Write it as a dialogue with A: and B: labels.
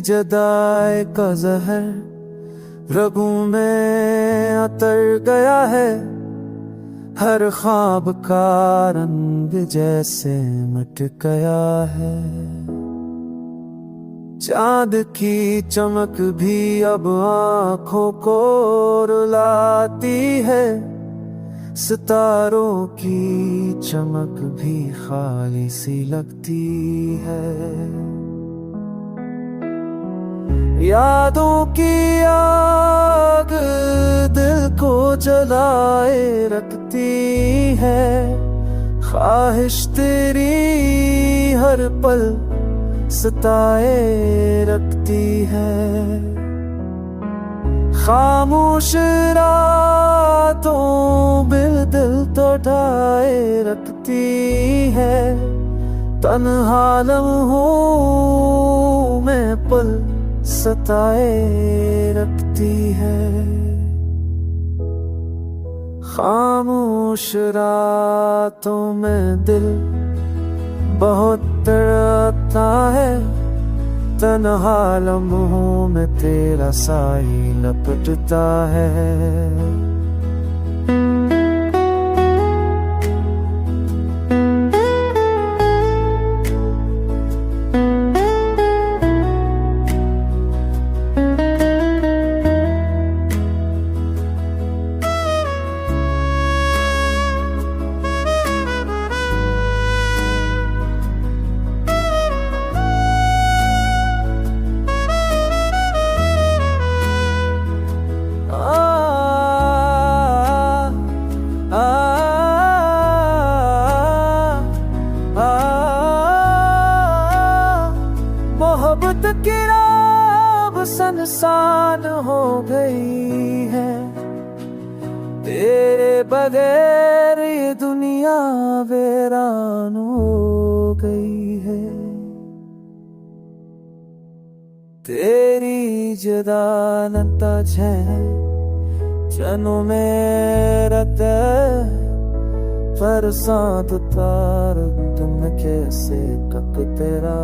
A: जदाई का जहर रगों में उतर गया है, हर ख्वाब का रंग जैसे मिट गया है। चांद की चमक भी अब आँखों को रुलाती है, सितारों की चमक भी खाली सी लगती है। यादों की आग दिल को जलाए रखती है, ख्वाहिश तेरी हर पल सताए रखती है। खामोश रातों बिल दिल तो ढाए रखती है, तन्हा लम्हों में पल सताए रखती है। खामोश रातों में दिल बहुत तड़पता है, तन्हा लम्हों में तेरा साई लपटता है। मोहब्बत की राह संसान हो गई है, तेरे बगैर ये दुनिया वीरान हो गई है। तेरी जदानता है जनों में रहता, पर साथ तार तुम कैसे कब तेरा